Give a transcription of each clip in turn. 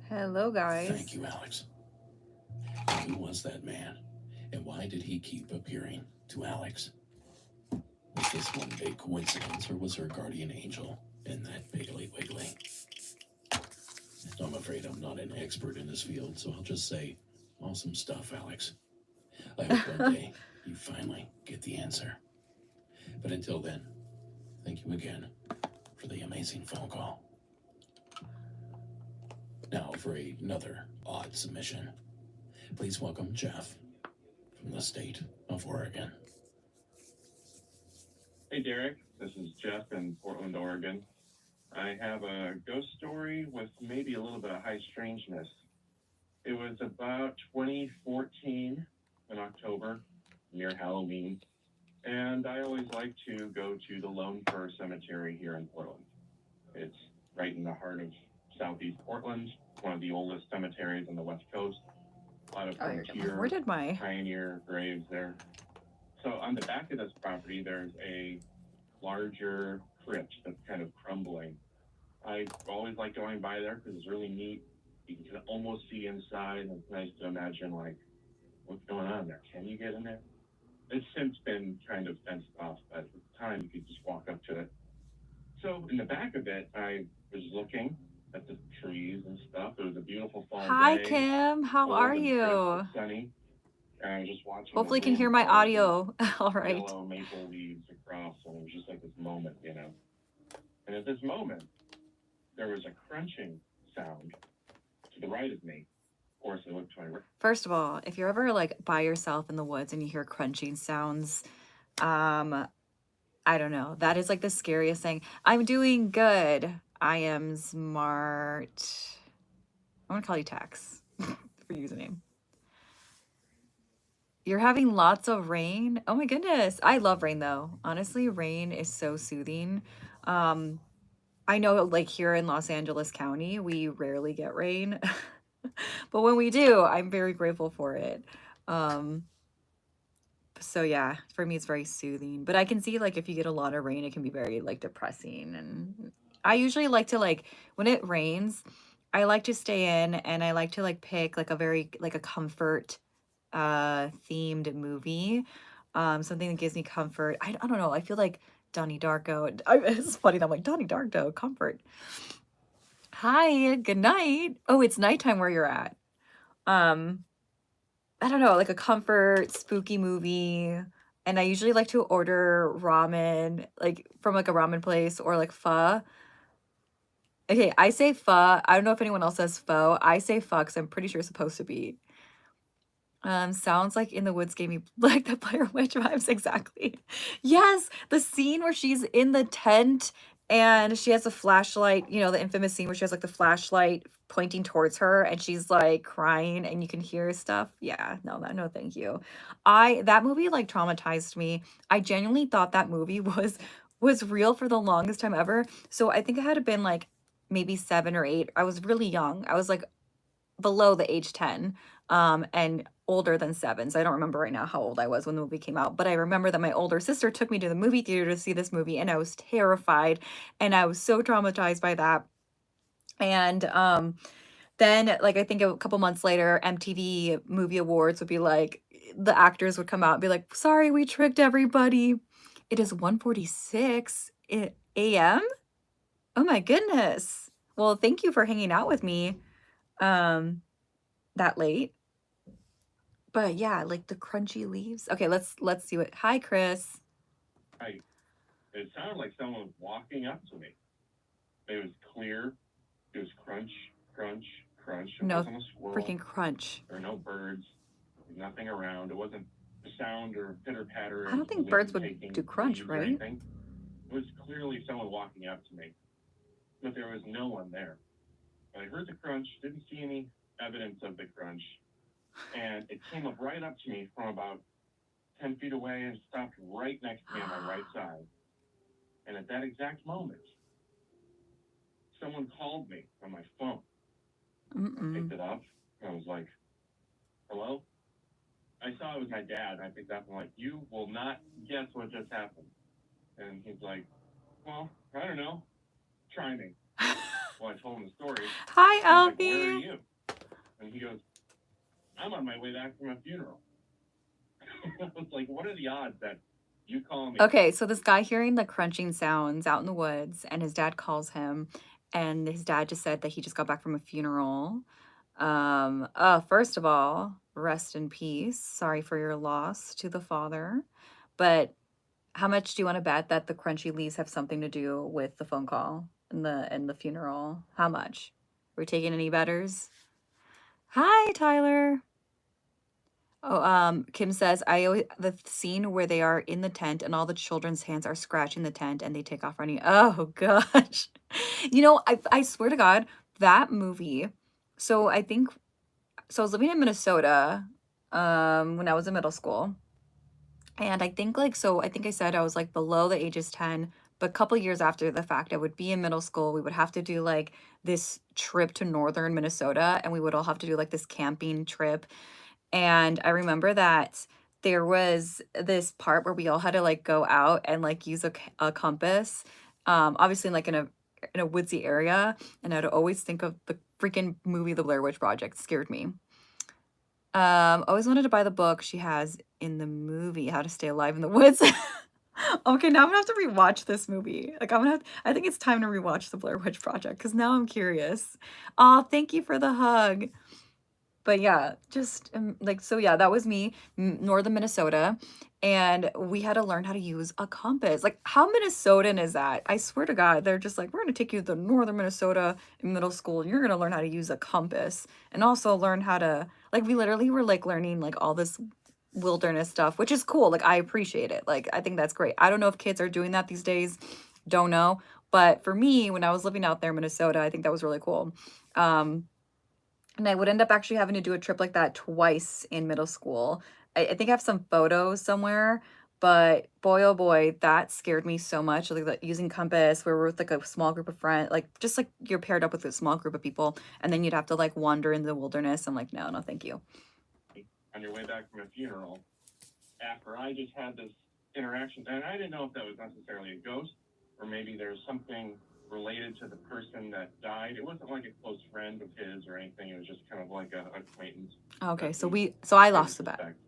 Hello, guys. Thank you, Alex. Who was that man? And why did he keep appearing to Alex? Was this one big coincidence, or was her guardian angel in that Piggly Wiggly? I'm afraid I'm not an expert in this field, so I'll just say, awesome stuff, Alex. I hope one day you finally get the answer. But until then, thank you again for the amazing phone call. Now for another odd submission. Please welcome Jeff from the state of Oregon. Hey, Derek. This is Jeff in Portland, Oregon. I have a ghost story with maybe a little bit of high strangeness. It was about 2014 in October, near Halloween, and I always like to go to the Lone Fir Cemetery here in Portland. It's right in the heart of southeast Portland, one of the oldest cemeteries on the West Coast. A lot of frontier Where did my pioneer graves there. So on the back of this property, there's a larger crypt that's kind of crumbling. I always like going by there because it's really neat. You can almost see inside, and it's nice to imagine, like, what's going on there. Can you get in there? It's since been kind of fenced off, but at the time, you could just walk up to it. So in the back of it, I was looking at the trees and stuff. It was a beautiful fall Hi, day. Kim. How are you? Sunny. And I was just watching. Hopefully, you can hear my audio. All right. Yellow maple leaves across, and it was just like this moment, you know. And at this moment, there was a crunching sound to the right of me. Of course, I looked to my right. First of all, if you're ever like by yourself in the woods and you hear crunching sounds, I don't know. That is like the scariest thing. I'm doing good. I am smart. I'm gonna call you Tax for username. You're having lots of rain. Oh my goodness. I love rain though. Honestly, rain is so soothing. Um, I know like here in Los Angeles County, we rarely get rain. But when we do, I'm very grateful for it. Um, so yeah, for me it's very soothing. But I can see like if you get a lot of rain, it can be very like depressing. And I usually like to like when it rains, I like to stay in and I like to like pick like a very like a comfort themed movie. Something that gives me comfort. I don't know. I feel like Donnie Darko. It's funny that I'm like Donnie Darko, comfort. Hi, good night. Oh, it's nighttime where you're at. Um, I don't know, like a comfort spooky movie. And I usually like to order ramen, like from like a ramen place or like pho. Okay, I say pho. I don't know if anyone else says pho. I say pho because I'm pretty sure it's supposed to be. Sounds like In the Woods gave me like the Blair Witch vibes exactly. Yes, the scene where she's in the tent and she has a flashlight, you know, the infamous scene where she has like the flashlight pointing towards her and she's like crying and you can hear stuff. Yeah, no, thank you. That movie like traumatized me. I genuinely thought that movie was real for the longest time ever. So I think I had been like maybe 7 or 8. I was really young. I was like below the age 10 and older than 7. So I don't remember right now how old I was when the movie came out, but I remember that my older sister took me to the movie theater to see this movie and I was terrified and I was so traumatized by that. And then like I think a couple months later MTV Movie Awards would be like the actors would come out and be like, "Sorry, we tricked everybody. It is 1:46 a.m." Oh my goodness. Well, thank you for hanging out with me that late. But yeah, like the crunchy leaves. Okay, let's see what. Hi, Chris. It sounded like someone was walking up to me. It was clear. It was crunch, crunch, crunch. It No wasn't a squirrel. freaking crunch. There were no birds. Nothing around. It wasn't a sound or pitter patter. I don't think birds would do crunch, right? It was clearly someone walking up to me, but there was no one there. I heard the crunch. Didn't see any evidence of the crunch. And it came up right up to me from about 10 feet away and stopped right next to me on my right side. And at that exact moment, someone called me on my phone. I picked it up, and I was like, hello? I saw it was my dad, and I picked up, and I'm like, you will not guess what just happened. And he's like, well, I don't know. Try me. Well, I told him the story. Hi, He's like, "Where are Alfie. you?" And he goes, "I'm on my way back from a funeral." I was like, "What are the odds that you call me?" Okay, so this guy hearing the crunching sounds out in the woods, and his dad calls him, and his dad just said that he just got back from a funeral. First of all, rest in peace. Sorry for your loss to the father. But how much do you want to bet that the crunchy leaves have something to do with the phone call and the funeral? How much? Are we taking any betters? Hi, Tyler. Oh, Kim says, I always the scene where they are in the tent and all the children's hands are scratching the tent and they take off running. Oh gosh. You know, I swear to God, that movie. So I think so I was living in Minnesota when I was in middle school. And I think like so I think I said I was like below the ages 10, but a couple years after the fact, I would be in middle school. We would have to do like this trip to northern Minnesota and we would all have to do like this camping trip, and I remember that there was this part where we all had to like go out and like use a compass, obviously like in a woodsy area. And I'd always think of the freaking movie The Blair Witch Project. It scared me. Always wanted to buy the book she has in the movie, How to Stay Alive in the Woods. Okay, now I'm gonna have to rewatch this movie. Like I think it's time to rewatch The Blair Witch Project because now I'm curious. Oh, thank you for the hug. But yeah, just like so yeah, that was me, northern Minnesota, and we had to learn how to use a compass. Like how Minnesotan is that? I swear to God, they're just like, we're gonna take you to northern Minnesota in middle school and you're gonna learn how to use a compass and also learn how to like we literally were like learning like all this wilderness stuff, which is cool. Like I appreciate it. Like I think that's great. I don't know if kids are doing that these days. Don't know. But for me, when I was living out there in Minnesota, I think that was really cool. Um, and I would end up actually having to do a trip like that twice in middle school. I think I have some photos somewhere, but boy, oh boy, that scared me so much. Like using compass, where we're with like a small group of friends, like just like you're paired up with a small group of people, and then you'd have to like wander in the wilderness. I'm like, no, no, thank you. On your way back from a funeral, after I just had this interaction, and I didn't know if that was necessarily a ghost or maybe there's something related to the person that died. It wasn't like a close friend of his or anything. It was just kind of like an acquaintance. Okay, that so we I kind of lost the bet. suspect.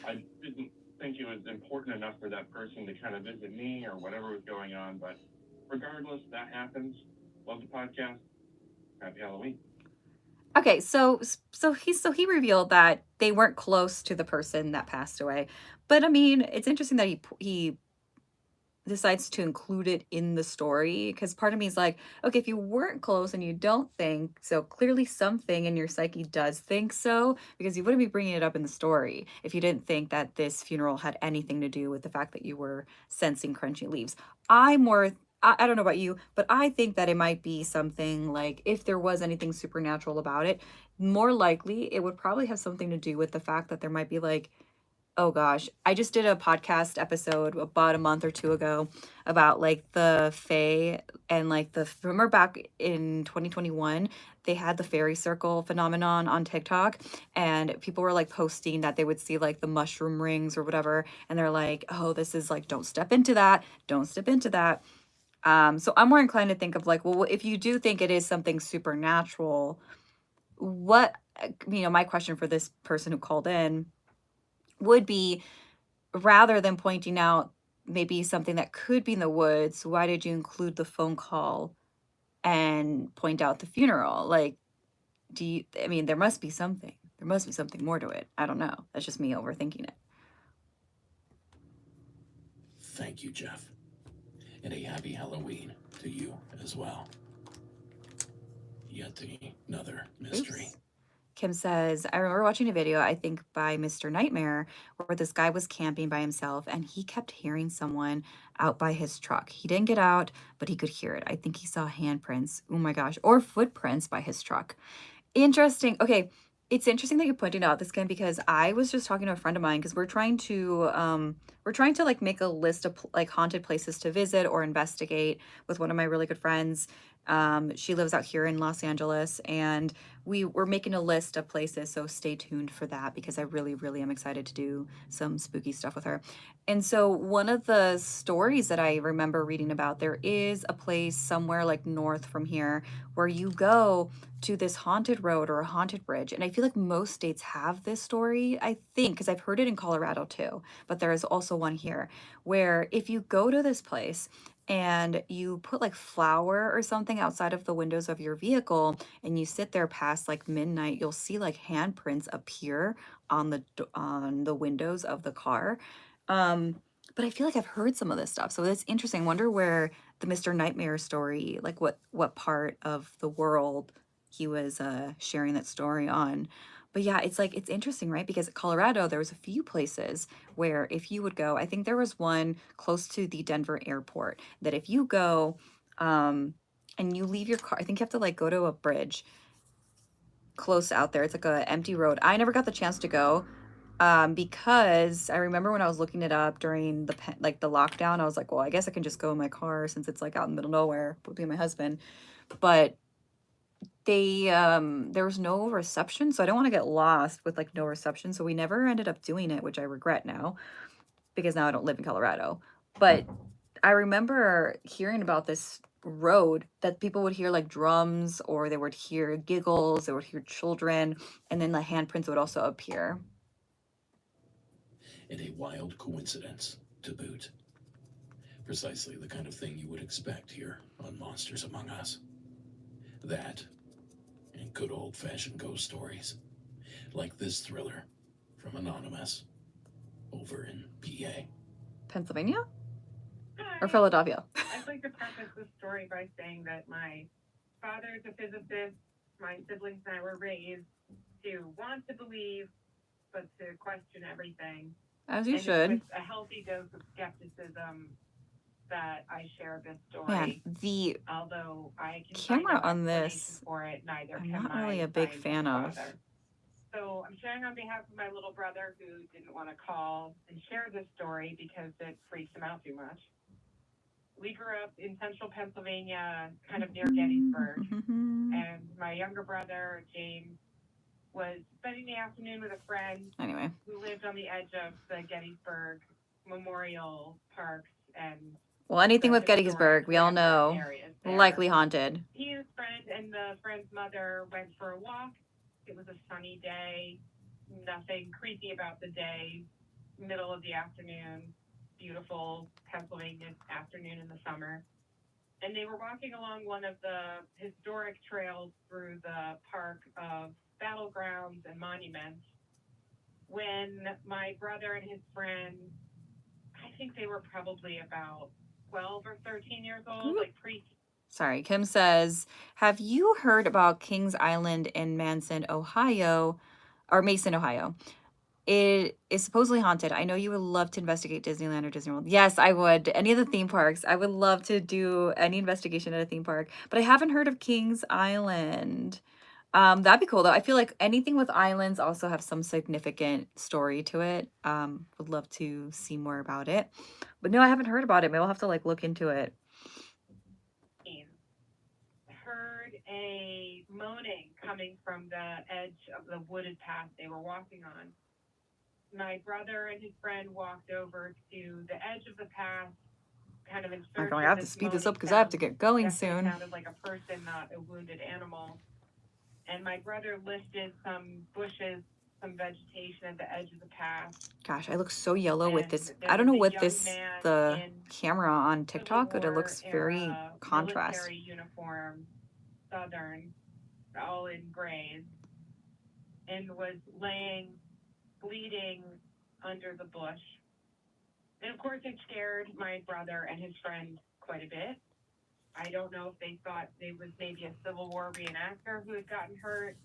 I didn't think it was important enough for that person to kind of visit me or whatever was going on, but regardless, that happens. Love the podcast. Happy Halloween. Okay, so he revealed that they weren't close to the person that passed away, but I mean, it's interesting that he decides to include it in the story because part of me is like, okay, if you weren't close and you don't think so, clearly something in your psyche does think so because you wouldn't be bringing it up in the story if you didn't think that this funeral had anything to do with the fact that you were sensing crunchy leaves. I don't know about you, but I think that it might be something like if there was anything supernatural about it, more likely it would probably have something to do with the fact that there might be like, oh gosh, I just did a podcast episode about a month or two ago about like the Fae and like remember back in 2021, they had the fairy circle phenomenon on TikTok and people were like posting that they would see like the mushroom rings or whatever. And they're like, oh, this is like, don't step into that. Don't step into that. So I'm more inclined to think of like, well, if you do think it is something supernatural, what, my question for this person who called in would be rather than pointing out maybe something that could be in the woods, why did you include the phone call and point out the funeral? Like, I mean, there must be something. There must be something more to it. I don't know. That's just me overthinking it. Thank you, Jeff. And a happy Halloween to you as well. Yet another mystery. Oops. Kim says, I remember watching a video, I think by Mr. Nightmare, where this guy was camping by himself and he kept hearing someone out by his truck. He didn't get out, but he could hear it. I think he saw handprints, oh my gosh, or footprints by his truck. Interesting. Okay, it's interesting that you're pointing out this, Kim, because I was just talking to a friend of mine because we're trying to like make a list of like haunted places to visit or investigate with one of my really good friends. She lives out here in Los Angeles, and we were making a list of places, so stay tuned for that because I really, really am excited to do some spooky stuff with her. And so, one of the stories that I remember reading about, there is a place somewhere like north from here where you go to this haunted road or a haunted bridge. And I feel like most states have this story, I think, because I've heard it in Colorado too, but there is also one here where if you go to this place, and you put like flour or something outside of the windows of your vehicle and you sit there past like midnight, you'll see like handprints appear on on the windows of the car. um but I feel like I've heard some of this stuff, so it's interesting. Wonder where the Mr. Nightmare story, like what part of the world he was sharing that story on. But yeah, it's like it's interesting, right? Because at Colorado there was a few places where if you would go, I think there was one close to the Denver airport that if you go and you leave your car, I think you have to like go to a bridge close out there. It's like a empty road. I never got the chance to go because I remember when I was looking it up during like the lockdown, I was like, well, I guess I can just go in my car since it's like out in the middle of nowhere with me and my husband. But there was no reception, so I don't want to get lost with like no reception. So we never ended up doing it, which I regret now because now I don't live in Colorado. But I remember hearing about this road that people would hear like drums or they would hear giggles, they would hear children, and then the handprints would also appear. And a wild coincidence to boot. Precisely the kind of thing you would expect here on Monsters Among Us. That, and good old-fashioned ghost stories, like this thriller from Anonymous over in PA. Pennsylvania or Hi. Philadelphia? I'd like to preface this story by saying that my father's a physicist. My siblings and I were raised to want to believe, but to question everything. As you and should. It's with a healthy dose of skepticism that I share this story. Man, the although I can camera find no on this, explanation for it, neither I'm can not my really a big scientist fan of. father. So I'm sharing on behalf of my little brother who didn't want to call and share this story because it freaks him out too much. We grew up in central Pennsylvania, kind of near Gettysburg, and my younger brother, James, was spending the afternoon with a friend Anyway, who lived on the edge of the Gettysburg Memorial Parks and well, anything the with Gettysburg, historic we all landmark know, areas there. likely haunted. He and his friend and the friend's mother went for a walk. It was a sunny day, nothing creepy about the day, middle of the afternoon, beautiful Pennsylvania afternoon in the summer. And they were walking along one of the historic trails through the park of battlegrounds and monuments when my brother and his friend, I think they were probably about 12 or 13 years old, like pre. Sorry, Kim says, have you heard about Kings Island in Mason, Ohio? It is supposedly haunted. I know you would love to investigate Disneyland or Disney World. Yes, I would. Any of the theme parks. I would love to do any investigation at a theme park. But I haven't heard of Kings Island. That'd be cool though. I feel like anything with islands also have some significant story to it. Would love to see more about it. But no, I haven't heard about it. Maybe I'll have to like look into it. Heard a moaning coming from the edge of the wooded path they were walking on. My brother and his friend walked over to the edge of the path, kind of in search I of have to this speed this moaning up because I have to sound. get going Definitely soon. sounded like a person, not a wounded animal. And my brother lifted some bushes, some vegetation at the edge of the path. Gosh, I look so yellow with And this. there I don't was know a what young this, man the in camera on Civil TikTok, but it War looks very era contrast. military uniform, Southern, all in grays, and was laying, bleeding under the bush. And of course, it scared my brother and his friend quite a bit. I don't know if they thought it was maybe a Civil War reenactor who had gotten hurt.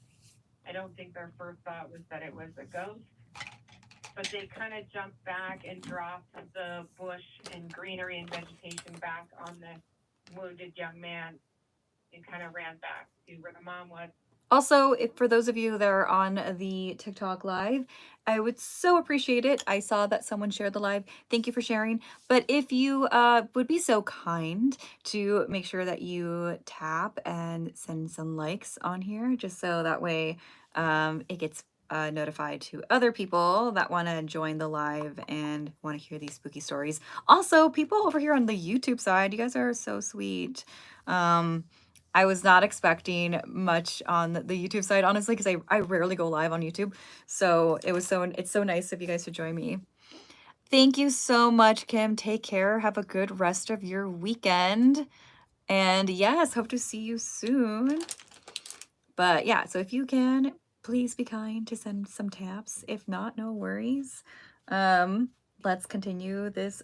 I don't think their first thought was that it was a ghost. But they kind of jumped back and dropped the bush and greenery and vegetation back on this wounded young man and kind of ran back to where the mom was. Also, if for those of you that are on the TikTok live, I would so appreciate it. I saw that someone shared the live. Thank you for sharing. But if you would be so kind to make sure that you tap and send some likes on here, just so that way it gets notified to other people that want to join the live and want to hear these spooky stories. Also, people over here on the YouTube side, you guys are so sweet. I was not expecting much on the YouTube side, honestly, because I rarely go live on YouTube. So it's so nice of you guys to join me. Thank you so much, Kim. Take care. Have a good rest of your weekend. And yes, hope to see you soon. But yeah, so if you can, please be kind to send some taps. If not, no worries. Let's continue this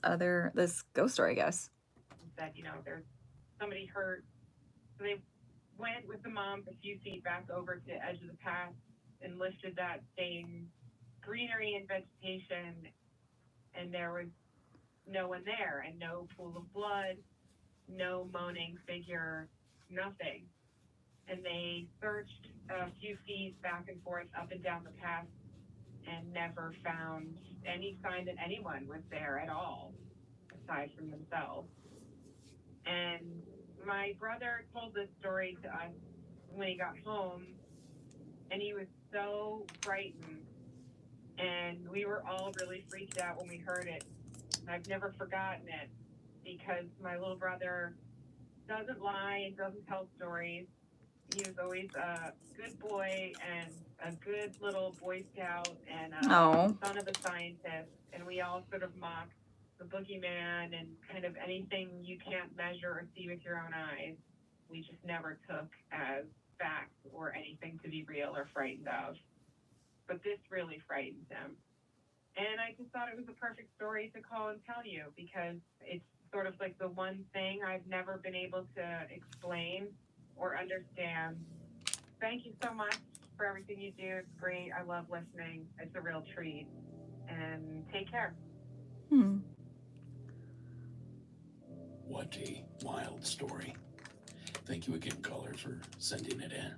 ghost story, I guess. Said, there's somebody hurt. So they went with the mom a few feet back over to the edge of the path and lifted that same greenery and vegetation, and there was no one there, and no pool of blood, no moaning figure, nothing. And they searched a few feet back and forth up and down the path and never found any sign that anyone was there at all, aside from themselves. And my brother told this story to us when he got home, and he was so frightened. And we were all really freaked out when we heard it. I've never forgotten it because my little brother doesn't lie and doesn't tell stories. He was always a good boy and a good little Boy Scout and son of a scientist. And we all sort of mocked the boogeyman and kind of anything you can't measure or see with your own eyes. We just never took as fact or anything to be real or frightened of. But this really frightened him. And I just thought it was a perfect story to call and tell you because it's sort of like the one thing I've never been able to explain or understand. Thank you so much for everything you do. It's great. I love listening. It's a real treat. And take care. What a wild story. Thank you again, caller, for sending it in.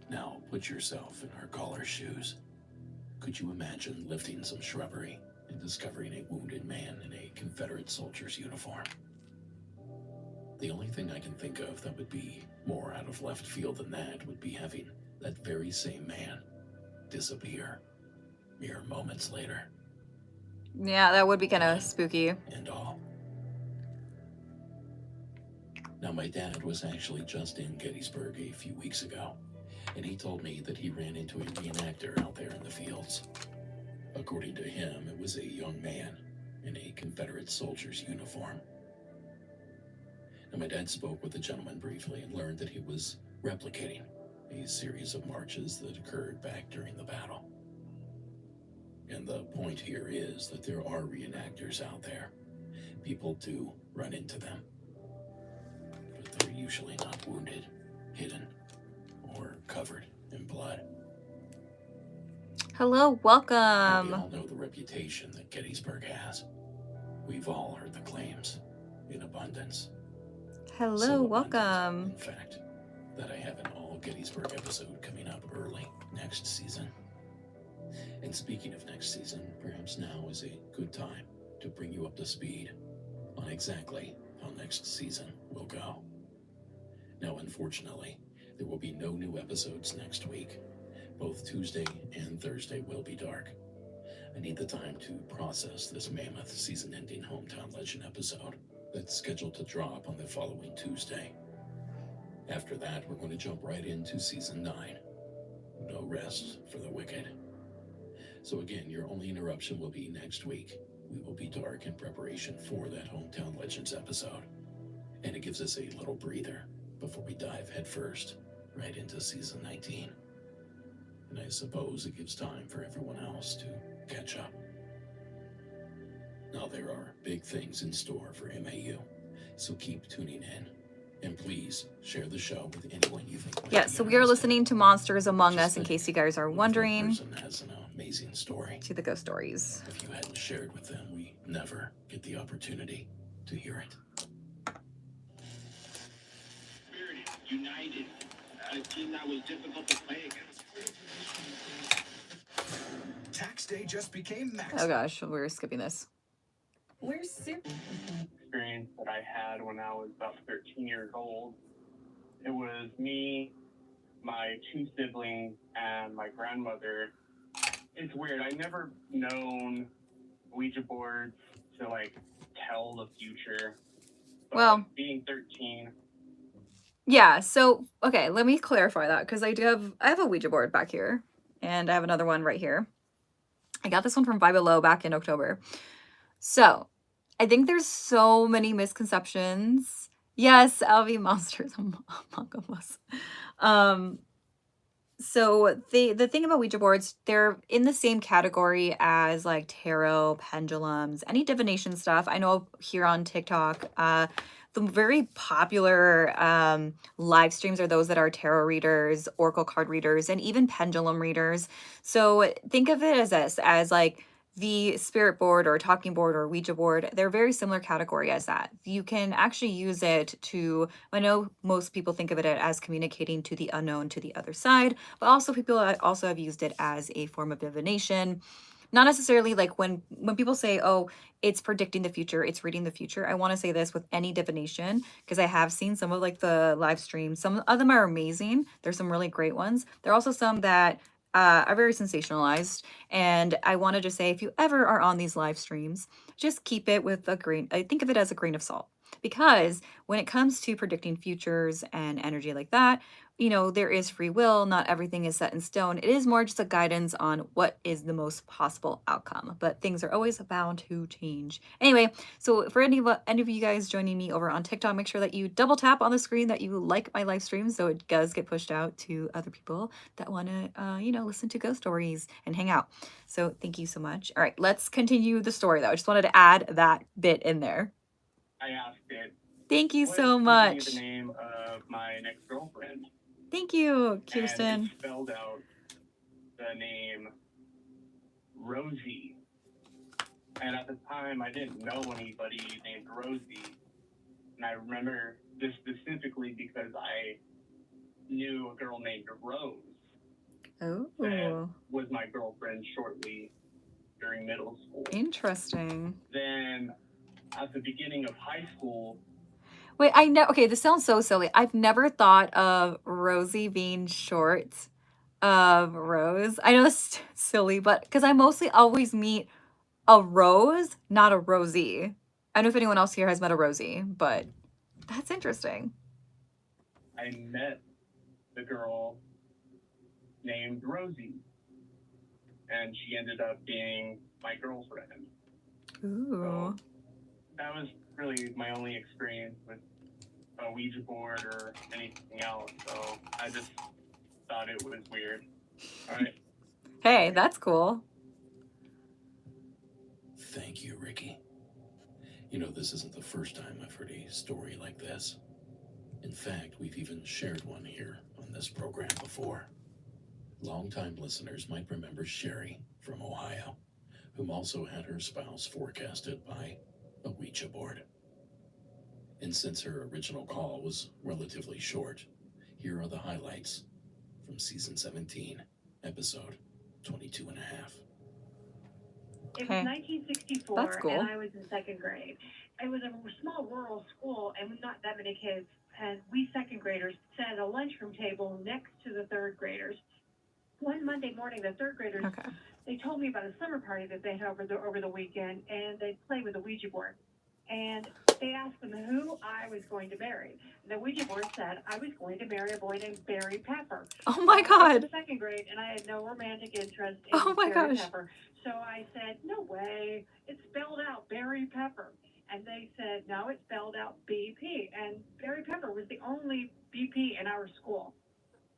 Now, put yourself in our caller's shoes. Could you imagine lifting some shrubbery and discovering a wounded man in a Confederate soldier's uniform? The only thing I can think of that would be more out of left field than that would be having that very same man disappear mere moments later. Yeah, that would be kind of spooky. And all. Now, my dad was actually just in Gettysburg a few weeks ago, and he told me that he ran into a reenactor out there in the fields. According to him, it was a young man in a Confederate soldier's uniform. And my dad spoke with the gentleman briefly and learned that he was replicating a series of marches that occurred back during the battle. And the point here is that there are reenactors out there. People do run into them, but they're usually not wounded, hidden, or covered in blood. Hello, welcome. We all know the reputation that Gettysburg has. We've all heard the claims in abundance. Hello, So welcome. In fact, that I have an all Gettysburg episode coming up early next season. And speaking of next season, perhaps now is a good time to bring you up to speed on exactly how next season will go. Now, unfortunately, there will be no new episodes next week. Both Tuesday and Thursday will be dark. I need the time to process this mammoth season-ending Hometown Legend episode that's scheduled to drop on the following Tuesday. After that, we're going to jump right into Season 9. No rest for the wicked. So again, your only interruption will be next week. We will be dark in preparation for that Hometown Legends episode. And it gives us a little breather before we dive headfirst right into Season 19. And I suppose it gives time for everyone else to catch up. Now, there are big things in store for MAU, so keep tuning in. And please share the show with anyone you think. Yeah, so we are listening to Monsters Among Us, in case you guys are wondering. Person has an amazing story. To the ghost stories. If you hadn't shared with them, we never get the opportunity to hear it. Spirit united. a team that was difficult to play against. Tax day just became max. Oh gosh, we're skipping this. We're super. Experience that I had when I was about 13 years old. It was me, my two siblings, and my grandmother. It's weird. I never known Ouija boards to like tell the future. But Well, being 13. yeah, so okay, let me clarify that because I have a Ouija board back here, and I have another one right here. I got this one from Vibe Below back in October. So I think there's so many misconceptions. Yes, LV Monsters Among Us. So the thing about Ouija boards, they're in the same category as like tarot, pendulums, any divination stuff. I know here on TikTok, the very popular live streams are those that are tarot readers, oracle card readers, and even pendulum readers. So think of it as this, as like the spirit board or talking board or Ouija board. They're very similar category as that. You can actually use it to, I know most people think of it as communicating to the unknown, to the other side, but also people also have used it as a form of divination. Not necessarily like when people say, oh, it's predicting the future, it's reading the future. I want to say this with any divination because I have seen some of like the live streams. Some of them are amazing. There's some really great ones. There are also some that are very sensationalized. And I wanted to say, if you ever are on these live streams, just keep it with a grain. I think of it as a grain of salt because when it comes to predicting futures and energy like that, you know, there is free will. Not everything is set in stone. It is more just a guidance on what is the most possible outcome, but things are always bound to change. Anyway, so for any of you guys joining me over on TikTok, make sure that you double tap on the screen that you like my live streams so it does get pushed out to other people that want to, you know, listen to ghost stories and hang out. So thank you so much. All right, let's continue the story though. I just wanted to add that bit in there. I asked it. Thank you "What so would be much. the name of my next girlfriend?" Thank you, And Kirsten. it spelled out the name Rosie. And at the time, I didn't know anybody named Rosie. And I remember this specifically because I knew a girl named Rose that Oh, was my girlfriend shortly during middle school. interesting. Then at the beginning of high school, Wait, I know. Okay, this sounds so silly. I've never thought of Rosie being short of Rose. I know this is silly, but because I mostly always meet a Rose, not a Rosie. I don't know if anyone else here has met a Rosie, but that's interesting. I met the girl named Rosie. And she ended up being my girlfriend. Ooh. So that was really my only experience with a Ouija board or anything else. So I just thought it was weird. All right. Hey, that's cool. Thank you, Ricky. You know, this isn't the first time I've heard a story like this. In fact, we've even shared one here on this program before. Longtime listeners might remember Sherry from Ohio, whom also had her spouse forecasted by a Ouija board. And since her original call was relatively short, here are the highlights from season 17, episode 22 and a half. It Okay. was 1964, That's cool. and I was in second grade. It was a small rural school, and not that many kids. And we second graders sat at a lunchroom table next to the third graders. One Monday morning, the third graders, Okay. they told me about a summer party that they had over the weekend, and they played with a Ouija board. And they asked them who I was going to marry. The Ouija board said I was going to marry a boy named Barry Pepper. Oh my I was God. in second grade, and I had no romantic interest in Oh my Barry gosh. Pepper. So I said, no way. It's spelled out Barry Pepper. And they said, no, it's spelled out BP. And Barry Pepper was the only BP in our school.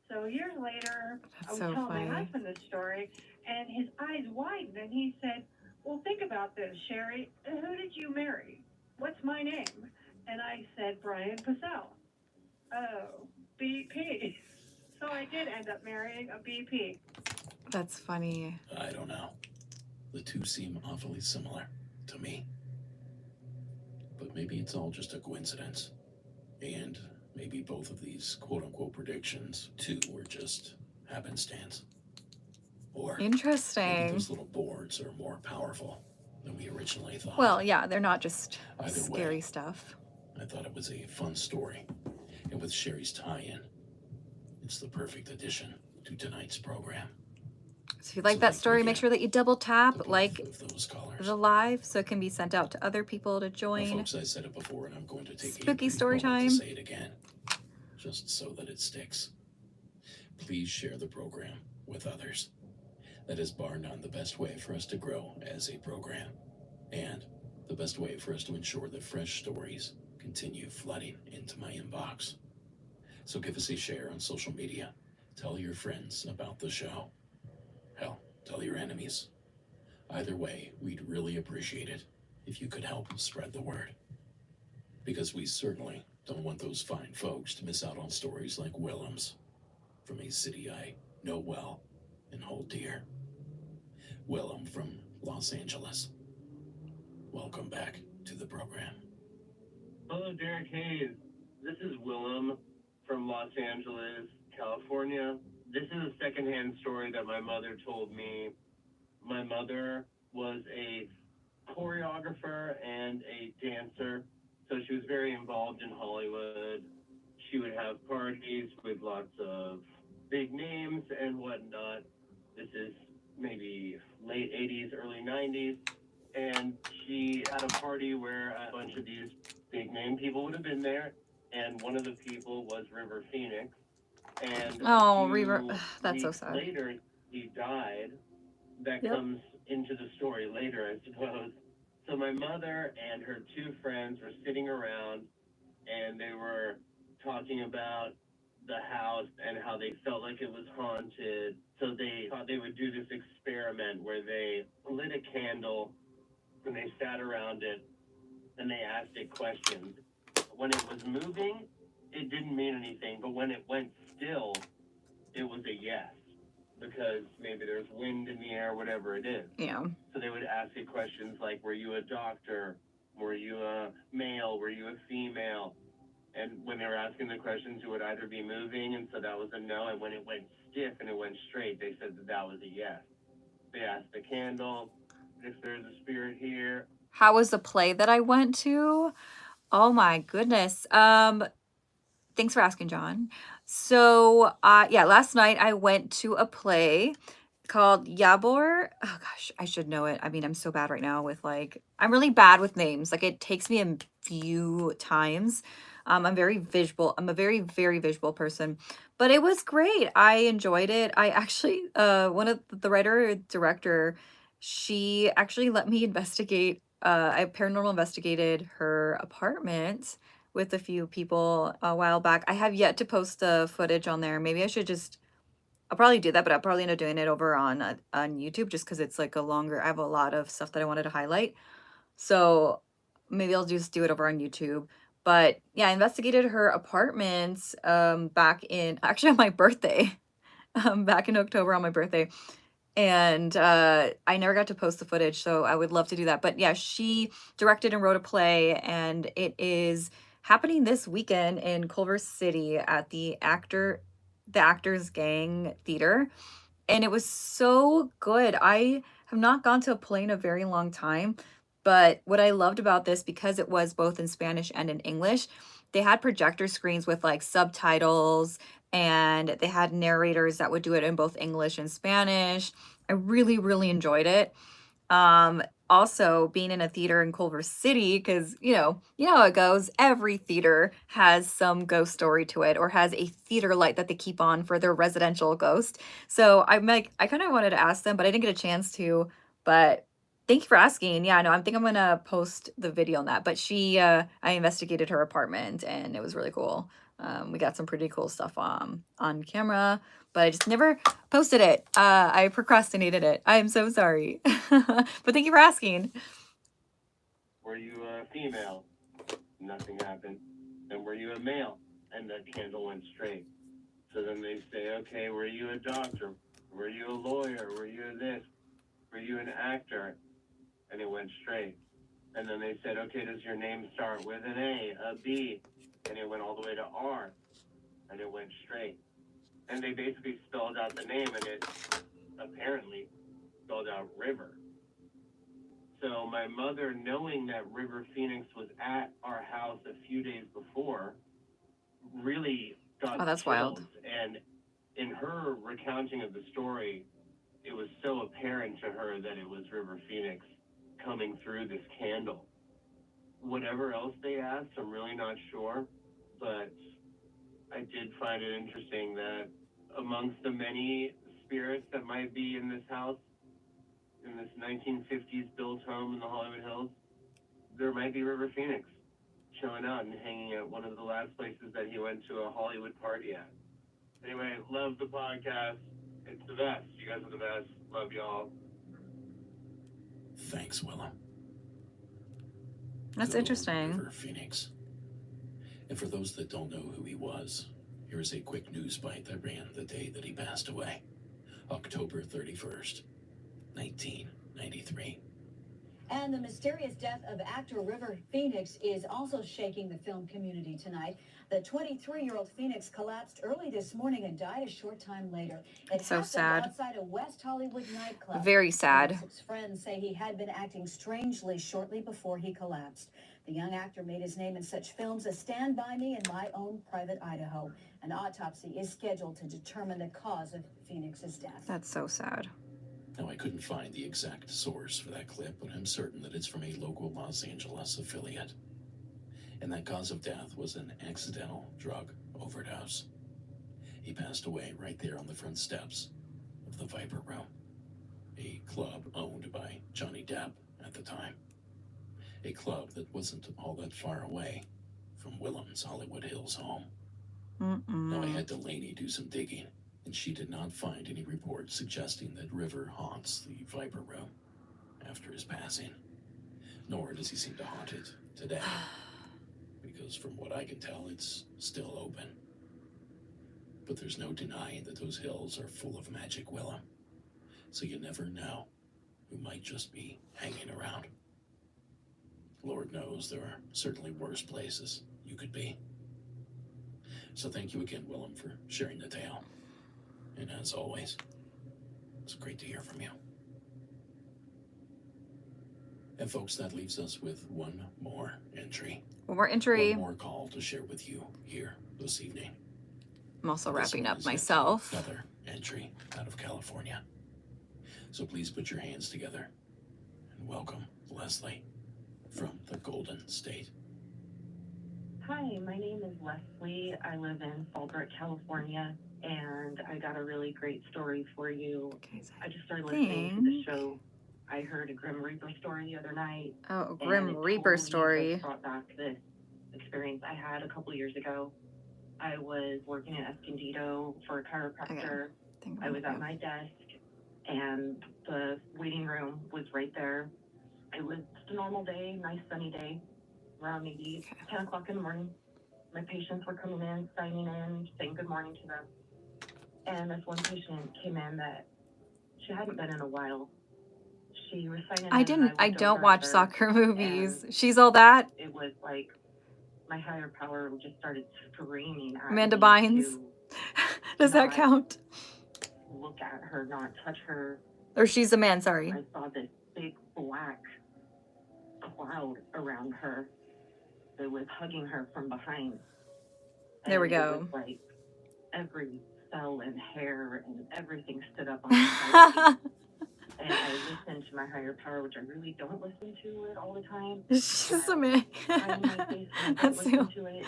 So years later, I That's was so telling my funny. husband this story, and his eyes widened, and he said, well, think about this, Sherry. Who did you marry? What's my name? And I said, Brian Purcell. Oh, BP. So I did end up marrying a BP. That's funny. I don't know. The two seem awfully similar to me. But maybe it's all just a coincidence. And maybe both of these quote-unquote predictions, too, were just happenstance. Or maybe Interesting. those little boards are more powerful than we originally thought. Well, yeah, they're not just Either scary way, stuff. I thought it was a fun story, and with Sherry's tie-in, it's the perfect addition to tonight's program. So if you like that story, make sure that you double tap like Of those callers. the live so it can be sent out to other people to Well, join. folks, I said it before, and I'm going to take Spooky a brief story moment time. to say it again, just so that it sticks. Please share the program with others. That is bar none the best way for us to grow as a program, and the best way for us to ensure that fresh stories continue flooding into my inbox. So give us a share on social media. Tell your friends about the show. Hell, tell your enemies. Either way, we'd really appreciate it if you could help spread the word. Because we certainly don't want those fine folks to miss out on stories like Willem's, from a city I know well and hold dear. Willem from Los Angeles. Welcome back to the program. Hello, Derek Hayes. This is Willem from Los Angeles, California. This is a secondhand story that my mother told me. My mother was a choreographer and a dancer, so she was very involved in Hollywood. She would have parties with lots of big names and whatnot. This is maybe late 80s, early 90s. And she had a party where a bunch of these big name people would have been there. And one of the people was River Phoenix. And River, that's so sad. Later, he died. That Yep. comes into the story later, I suppose. So my mother and her two friends were sitting around, and they were talking about the house and how they felt like it was haunted. So they thought they would do this experiment where they lit a candle and they sat around it and they asked it questions. When it was moving, it didn't mean anything, but when it went still, it was a yes, because maybe there's wind in the air, whatever it is. Yeah. So they would ask it questions like, were you a doctor? Were you a male? Were you a female? And when they were asking the questions, it would either be moving, and so that was a no, and when it went stiff and it went straight, they said that that was a yes. They asked the candle if there's a spirit here. How was the play that I went to? Oh my goodness. Thanks for asking, John. So, yeah, last night I went to a play called Yabor. Oh gosh, I should know it. I mean, I'm so bad right now with I'm really bad with names. Like it takes me a few times. I'm very visual. I'm a very, very visual person, but it was great. I enjoyed it. I actually, one of the writer or director, she actually let me investigate. I paranormal investigated her apartment with a few people a while back. I have yet to post the footage on there. Maybe I should just I'll probably do that, but I'll probably end up doing it over on YouTube just because it's like a longer. I have a lot of stuff that I wanted to highlight, so maybe I'll just do it over on YouTube. But yeah, I investigated her apartment back in actually on my birthday, back in October on my birthday, and I never got to post the footage, so I would love to do that. But yeah, she directed and wrote a play, and it is happening this weekend in Culver City at the Actors Gang Theater, and it was so good. I have not gone to a play in a very long time, but what I loved about this, because it was both in Spanish and in English, they had projector screens with like subtitles, and they had narrators that would do it in both English and Spanish. I really, really enjoyed it. Also being in a theater in Culver City, because you know how it goes. Every theater has some ghost story to it, or has a theater light that they keep on for their residential ghost. So I kind of wanted to ask them, but I didn't get a chance to. But thank you for asking. Yeah, no, I think I'm gonna post the video on that. But I investigated her apartment, and it was really cool. We got some pretty cool stuff on camera, but I just never posted it. I procrastinated it. I am so sorry. But thank you for asking. Were you a female? Nothing happened. And were you a male? And the candle went straight. So then they say, okay, were you a doctor? Were you a lawyer? Were you this? Were you an actor? And it went straight. And then they said, okay, does your name start with an A, a B? and it went all the way to R, and it went straight. And they basically spelled out the name, and it apparently spelled out river. So my mother, knowing that River Phoenix was at our house a few days before, really got Oh, that's chills. wild. And in her recounting of the story, it was so apparent to her that it was River Phoenix coming through this candle. Whatever else they asked, I'm really not sure, but I did find it interesting that amongst the many spirits that might be in this house, in this 1950s built home in the Hollywood Hills, there might be River Phoenix chilling out and hanging at one of the last places that he went to a Hollywood party at. Anyway, love the podcast. It's the best. You guys are the best. Love y'all. Thanks, Willem. That's Good old interesting. River Phoenix. And for those that don't know who he was, here's a quick news bite that ran the day that he passed away. October 31st, 1993. And the mysterious death of actor River Phoenix is also shaking the film community tonight. The 23-year-old Phoenix collapsed early this morning and died a short time later. It So happened sad. outside a West Hollywood nightclub. Very sad. Phoenix's friends say he had been acting strangely shortly before he collapsed. The young actor made his name in such films as Stand By Me and My Own Private Idaho. An autopsy is scheduled to determine the cause of Phoenix's death. That's so sad. Now, I couldn't find the exact source for that clip, but I'm certain that it's from a local Los Angeles affiliate. And that cause of death was an accidental drug overdose. He passed away right there on the front steps of the Viper Room, a club owned by Johnny Depp at the time. A club that wasn't all that far away from Willem's Hollywood Hills home. Now, I had Delaney do some digging, and she did not find any reports suggesting that River haunts the Viper Room after his passing. Nor does he seem to haunt it today, because from what I can tell, it's still open. But there's no denying that those hills are full of magic, Willem. So you never know who might just be hanging around. Lord knows there are certainly worse places you could be. So thank you again, Willem, for sharing the tale. And as always, it's great to hear from you. And folks, that leaves us with one more entry. One more entry. One more call to share with you here this evening. I'm also This wrapping one up is yet myself. another entry out of California. So please put your hands together and welcome Leslie from the Golden State. Hi, my name is Leslie. I live in Fallbrook, California, and I got a really great story for you. Okay, I just started listening to the show. I heard a Grim Reaper story the other night. Oh, and Grim it Reaper totally story. just brought back this experience I had a couple years ago. I was working at Escondido for a chiropractor. I was at my desk, and the waiting room was right there. It was just a normal day, nice sunny day, around maybe 10 o'clock in the morning. My patients were coming in, signing in, saying good morning to them. And this one patient came in that she hadn't been in a while. She was signing in. I don't watch soccer movies. She's all that. It was like my higher power just started screaming at Amanda me Bynes. to Does that not count? look at her, not touch her. Or she's a man, sorry. I saw this big black cloud around her that was hugging her from behind. There we And it go. was like every cell and hair and everything stood up on the side. And I listened to my higher power, which I really don't listen to it all the time. She's a man. I'm in my face and I don't That's listen to it.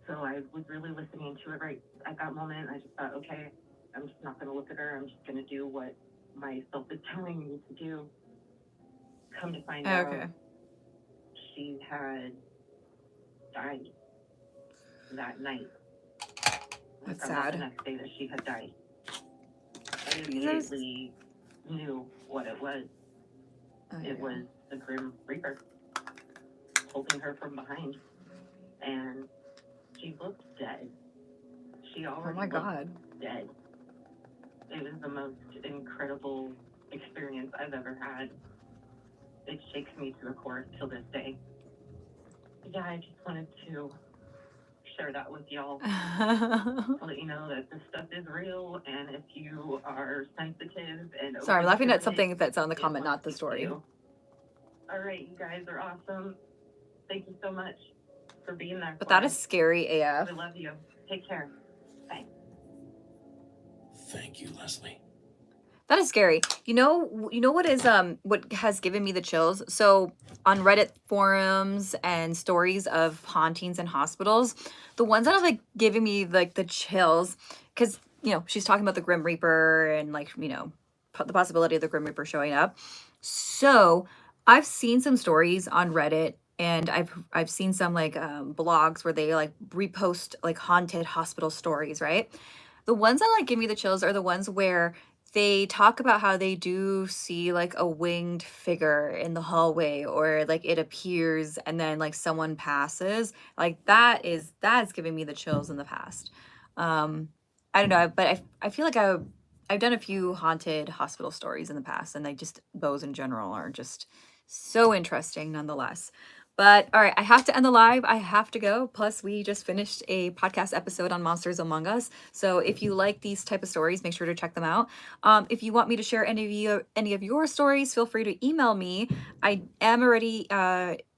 So I was really listening to it right at that moment. I just thought, okay, I'm just not going to look at her. I'm just going to do what myself is telling me to do. Come to find out, she had died that night. That's The sad. next day that she had died. I immediately knew what it was. It was the Grim Reaper holding her from behind. And she looked dead. She already looked dead. It was the most incredible experience I've ever had. It shakes me to the core till this day. Yeah, I just wanted to share that with y'all to let you know that this stuff is real, and if you are sensitive and Sorry, I'm open laughing to at something that's on the it comment, wants not the to story. you. All right, you guys are awesome. Thank you so much for being there. But for that us. is scary AF. We love you. Take care. Bye. Thank you, Leslie. That is scary. You know what is what has given me the chills? So on Reddit forums and stories of hauntings in hospitals, the ones that are like giving me like the chills, because she's talking about the Grim Reaper and like the possibility of the Grim Reaper showing up. So I've seen some stories on Reddit, and I've seen some like blogs where they like repost like haunted hospital stories, right? The ones that like give me the chills are the ones where they talk about how they do see like a winged figure in the hallway, or like it appears and then like someone passes. Like that's giving me the chills in the past. I don't know, but I feel like I've done a few haunted hospital stories in the past, and those in general are just so interesting nonetheless. But all right, I have to end the live. I have to go. Plus, we just finished a podcast episode on Monsters Among Us. So if you like these type of stories, make sure to check them out. If you want me to share any of your stories, feel free to email me. I am already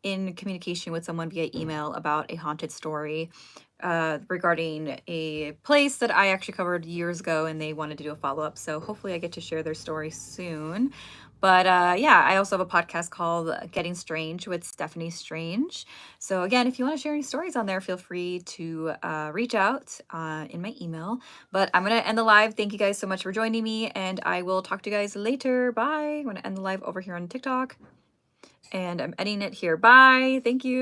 in communication with someone via email about a haunted story regarding a place that I actually covered years ago, and they wanted to do a follow-up. So hopefully I get to share their story soon. But yeah, I also have a podcast called Getting Strange with Steffany Strange. So again, if you want to share any stories on there, feel free to reach out in my email. But I'm going to end the live. Thank you guys so much for joining me, and I will talk to you guys later. Bye. I'm going to end the live over here on TikTok, and I'm ending it here. Bye. Thank you.